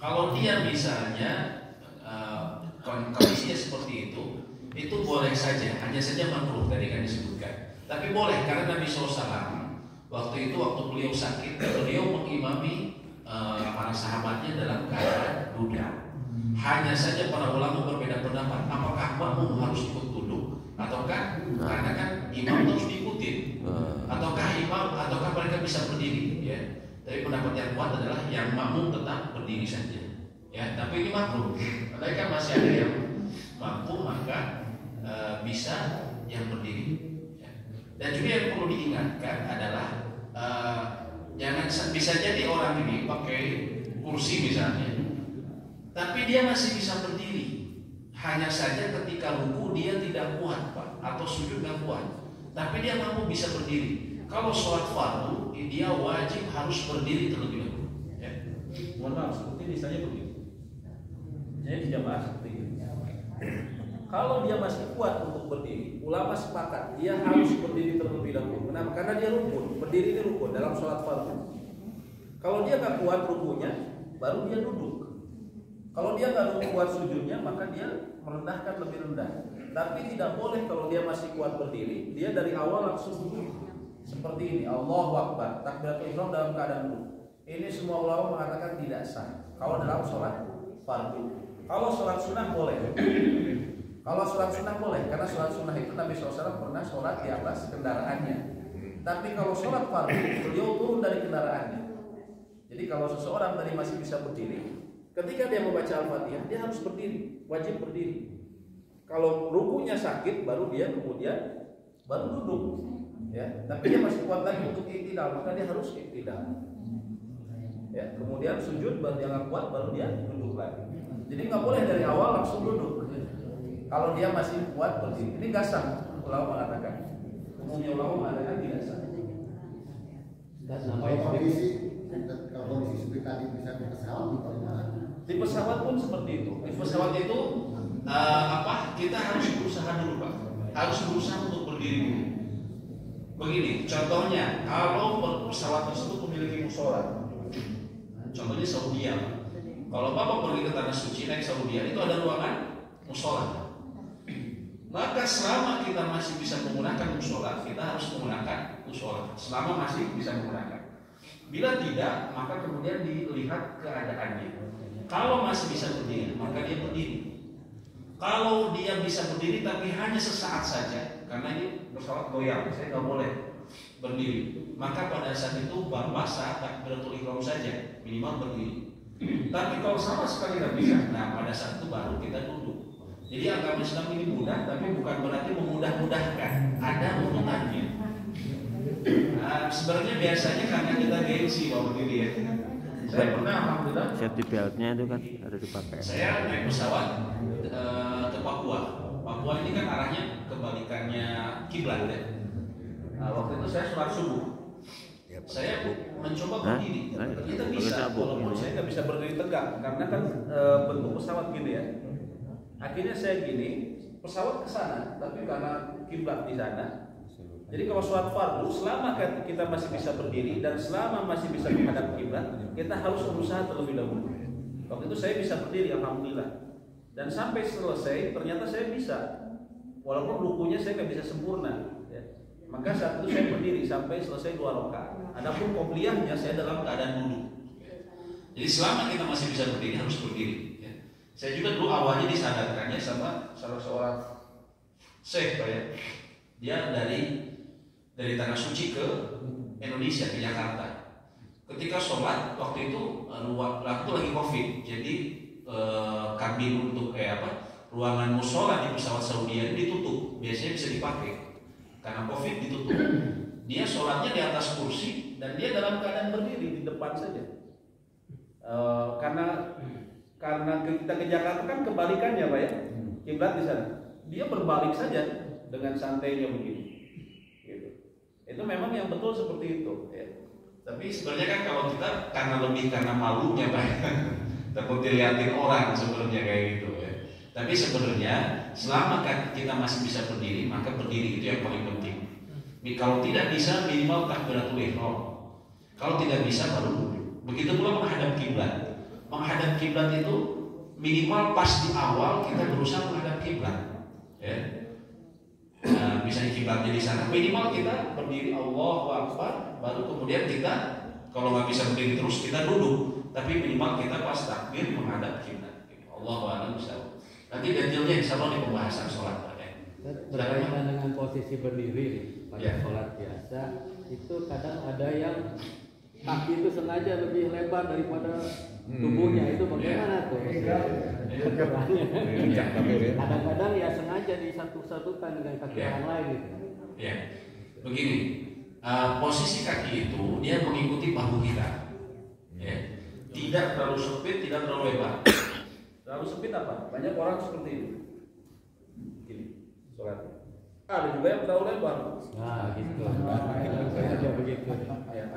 Kalau dia misalnya kondisinya seperti itu boleh saja, hanya saja makruh tadi kan disebutkan. Tapi boleh karena Nabi SAW waktu beliau sakit, beliau mengimami para sahabatnya dalam keadaan duduk. Hanya saja para ulama berbeda pendapat, apakah makmum harus ikut duduk ataukah karena kan imam harus diikutin, ataukah mereka bisa berdiri, ya. Tapi pendapat yang kuat adalah yang makmum tetap berdiri saja, ya. Tapi ini makmum, mereka masih ada yang mampu maka bisa yang berdiri, ya. Dan juga yang perlu diingatkan adalah jangan bisa jadi orang ini pakai kursi misalnya, tapi dia masih bisa berdiri. Hanya saja ketika ruku dia tidak kuat, Pak, atau sujud nggak kuat, tapi dia mampu bisa berdiri. Kalau sholat fardu dia wajib harus berdiri terlebih dahulu, ya. Mohon maaf, seperti misalnya begini, saya tidak bahas seperti ini. Kalau dia masih kuat untuk berdiri, ulama sepakat dia harus berdiri terlebih dahulu. Kenapa? Karena dia rukun. Berdiri ini rukun dalam sholat fardu. Kalau dia nggak kuat rukunya, baru dia duduk. Kalau dia nggak kuat sujudnya, maka dia merendahkan lebih rendah. Tapi tidak boleh kalau dia masih kuat berdiri, dia dari awal langsung duduk. Seperti ini, Allahu Akbar, takbiratul ihram dalam keadaan duduk. Ini semua ulama mengatakan tidak sah. Kalau dalam sholat fardu. Kalau sholat sunnah boleh. Kalau sholat sunnah boleh, karena sholat sunnah itu Nabi SAW pernah sholat di atas kendaraannya. Tapi kalau sholat fardu, beliau turun dari kendaraannya. Jadi kalau seseorang tadi masih bisa berdiri, ketika dia membaca Al-Fatihah, dia harus berdiri, wajib berdiri. Kalau rukunya sakit, baru dia kemudian baru duduk, ya. Tapi dia masih kuat lagi untuk iktidal, maka dia harus iktidal. Ya, kemudian sujud, baru dia nggak kuat, baru dia duduk lagi. Jadi nggak boleh dari awal langsung duduk. Kalau dia masih kuat berdiri, ini nggak sah. Ulama mengatakan, umumnya ulama mengatakan tidak sah. Kalau kondisi seperti tadi bisa di pesawat, di pesawat pun seperti itu. Di pesawat itu kita harus berusaha dulu, Pak. Harus berusaha untuk berdiri dulu. Begini, contohnya kalau pesawat tersebut memiliki musola, contohnya Saudi. Kalau Bapak pergi ke tanah suci naik Saudi, itu ada ruangan musola. Maka selama kita masih bisa menggunakan musola, kita harus menggunakan musola. Selama masih bisa menggunakan. Bila tidak, maka kemudian dilihat keadaannya. Kalau masih bisa berdiri, maka dia berdiri. Kalau dia bisa berdiri tapi hanya sesaat saja, karena ini pesawat goyang, saya nggak boleh berdiri. Maka pada saat itu baru saat takbiratul ihram saja, minimal berdiri. Tapi kalau sama sekali nggak bisa, nah pada saat itu baru kita duduk. Jadi agama Islam ini mudah, tapi bukan berarti memudah-mudahkan. Ada urutannya. Nah, sebenarnya biasanya karena kita gengsi bawa berdiri, ya. Saya pernah, alhamdulillah. Safety beltnya itu kan ada dipakai. Saya naik pesawat ke Papua. Papua ini kan arahnya kebalikannya kiblat, ya. Nah, waktu itu saya sholat subuh. Saya mencoba berdiri, ternyata bisa. Walaupun saya nggak bisa berdiri tegak, karena kan bentuk pesawat gini ya. Akhirnya saya gini, pesawat ke sana, tapi karena kiblat di sana. Jadi kalau sholat fardu, selama kita masih bisa berdiri dan selama masih bisa menghadap kiblat, kita harus berusaha terlebih dahulu. Waktu itu saya bisa berdiri, alhamdulillah. Dan sampai selesai, ternyata saya bisa. Walaupun rukunya saya nggak bisa sempurna. Ya. Maka saat itu saya berdiri sampai selesai 2 rakaat. Adapun qobliyahnya saya dalam keadaan duduk. Jadi selama kita masih bisa berdiri, harus berdiri. Saya juga dulu awalnya disadarkannya sama salah seorang syekh, Pak, ya. Dia dari tanah suci ke Indonesia, ke Jakarta. Ketika sholat waktu itu waktu lagi COVID, jadi kabin untuk ruangan musola di pesawat Saudi ini ditutup. Biasanya bisa dipakai, karena COVID ditutup. Dia sholatnya di atas kursi dan dia dalam keadaan berdiri di depan saja. Karena kita ke Jakarta kan kebalikannya, Pak, ya. Kiblat di sana. Dia berbalik saja dengan santainya begini. Gitu. Itu memang yang betul seperti itu, ya. Tapi sebenarnya kan kalau kita karena malunya, Pak, takut dilihatin orang sebenarnya kayak gitu, ya. Tapi sebenarnya selama kita masih bisa berdiri, maka berdiri itu yang paling penting. Kalau tidak bisa minimal takbiratul ihram. Kalau tidak bisa baru duduk. Begitu pula menghadap kiblat. menghadap kiblat itu minimal pas di awal kita berusaha menghadap kiblat. Ya. Misalnya kiblatnya di sana, minimal kita berdiri Allahu Akbar, baru kemudian kita kalau nggak bisa berdiri terus kita duduk, tapi minimal kita pas takbir menghadap kiblat. Allahu a'lam bishawab. Nanti detailnya insya Allah di pembahasan sholat. Berkaitan dengan posisi berdiri pada sholat biasa, itu kadang ada yang kaki itu sengaja lebih lebar daripada tubuhnya, itu bagaimana tuh? Kadang-kadang ya sengaja disatu-satukan dengan kaki orang lain gitu. Ya, begini, posisi kaki itu dia mengikuti bahu kita, ya. Tidak terlalu sempit, tidak terlalu lebar. Terlalu sempit apa? Banyak orang seperti itu. Gini, sholat. Ada juga yang terlalu lebar. Nah, gitu. Ada begitu.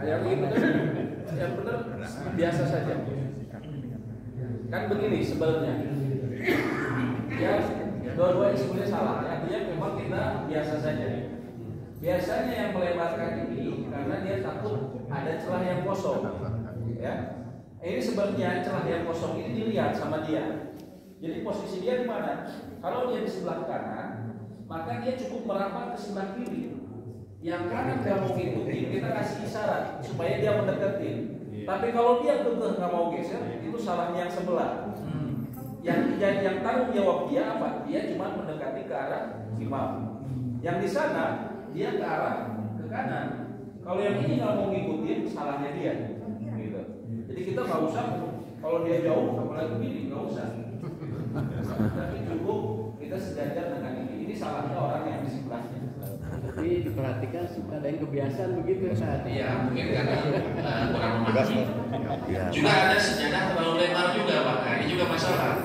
Yang itu kan yang benar biasa saja. Kan begini sebenarnya. Ya, dua-duanya sebenarnya salah. Artinya memang kita biasa saja. Biasanya yang melebarkan ini karena dia takut ada celah yang kosong. Ya. Ini sebenarnya celah yang kosong ini dilihat sama dia. Jadi posisi dia di mana? Kalau dia di sebelah kanan, maka dia cukup merapat ke sebelah kiri. Yang kanan nggak mau ngikutin, kita kasih isyarat supaya dia mendekatin. Tapi kalau dia kekeh nggak mau geser, itu salahnya yang sebelah. Yang tanggung jawab dia apa? Dia cuma mendekati ke arah imam. Yang di sana dia ke arah ke kanan. Kalau yang ini nggak mau ngikutin, salahnya dia. Gitu. Jadi kita nggak usah kalau dia jauh, apalagi begini nggak usah. Tapi cukup kita sejajar dengan ini. Ini salahnya orang yang di sebelahnya. Tapi diperhatikan suka ada yang kebiasaan begitu saat. Iya, mungkin karena kurang memahami. Juga ada sejadah terlalu lebar juga, Pak. Nah, ini juga masalah.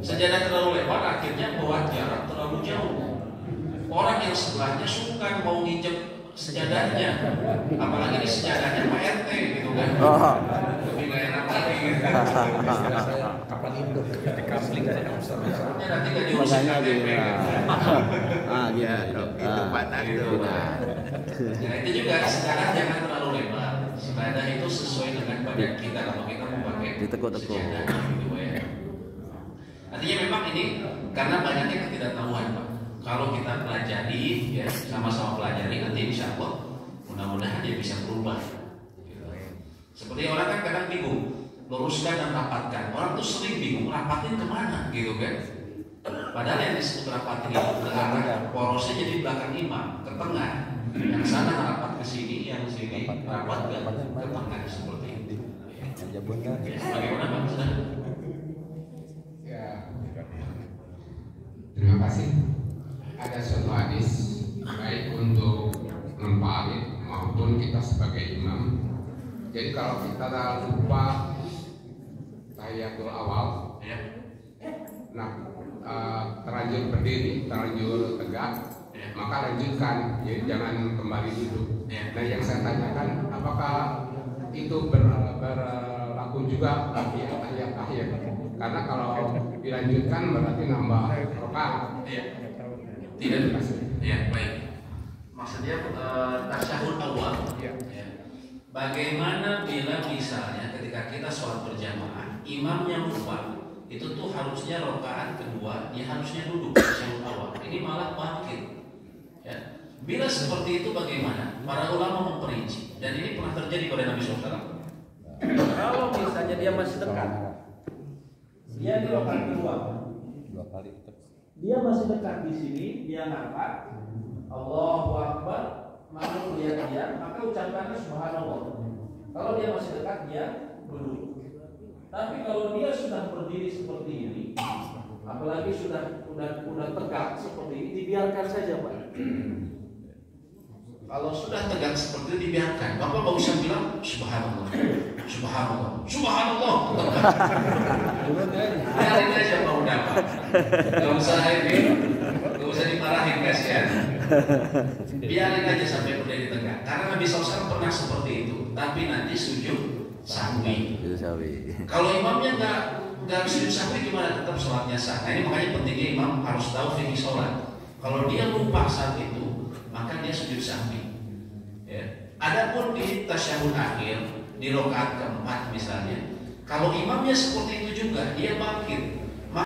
Sejadah terlalu lebar akhirnya buat jarak terlalu jauh. Orang yang sebelahnya suka mau nginjek sejadahnya, apalagi di sejadahnya Pak RT gitu kan. Lebih gak enak lagi gitu. Kapan itu? Nanti kan diusir KTP. Itu panas tuh. Nah itu juga sejadah jangan terlalu lebar. Sejadah itu sesuai dengan badan kita kalau kita mau pakai sejadah gitu ya. Artinya memang ini karena banyaknya ketidaktahuan Pak. Kalau kita pelajari, ya sama-sama pelajari, nanti insya Allah mudah-mudahan dia bisa berubah. Seperti orang kan kadang bingung, luruskan dan rapatkan. Orang tuh sering bingung, rapatin kemana gitu kan? Padahal yang disebut rapatin itu ke arah porosnya jadi belakang imam, ke tengah. Yang sana rapat ke sini, yang sini rapat ke tengah seperti itu. Bagaimana Pak? Ya, terima kasih. Ada suatu hadis baik untuk non-fa'id maupun kita sebagai imam. Jadi kalau kita lupa tahiyatul awal, nah terlanjur berdiri, terlanjur tegak, maka lanjutkan. Jadi jangan kembali duduk. Nah yang saya tanyakan, apakah itu berlaku juga bagi tahiyat-tahiyat? Karena kalau dilanjutkan berarti nambah rakaat. Tidak, ya baik. Maksudnya tasyahud awal. Ya. Bagaimana bila misalnya ketika kita sholat berjamaah, imamnya lupa, itu tuh harusnya rakaat kedua, dia harusnya duduk tasyahud awal. Ini malah bangkit. Ya. Bila seperti itu bagaimana? Para ulama memperinci dan ini pernah terjadi pada Nabi SAW. Kalau misalnya dia masih dekat, dia di rakaat kedua. Dia masih dekat di sini, dia ngangkat Allahu Akbar, lalu melihat dia, maka ucapannya Subhanallah. Kalau dia masih dekat, dia duduk. Tapi kalau dia sudah berdiri seperti ini, apalagi sudah tegak seperti ini, dibiarkan saja Pak. Kalau sudah tegak seperti itu dibiarkan. Bapak nggak usah bilang Subhanallah, Subhanallah, Subhanallah. Biarin aja Pak udah Pak. Gak usah ini, gak usah dimarahin kasihan. Biarin aja sampai berdiri tegak. Karena Nabi SAW pernah seperti itu. Tapi nanti sujud sahwi. Kalau imamnya nggak sujud sahwi gimana? Tetap sholatnya sah. Nah ini makanya pentingnya imam harus tahu fikih sholat. Kalau dia lupa saat itu, maka dia sujud sahwi. Ya. Adapun di tasyahud akhir di rakaat keempat misalnya Kalau imamnya seperti itu juga, dia bangkit.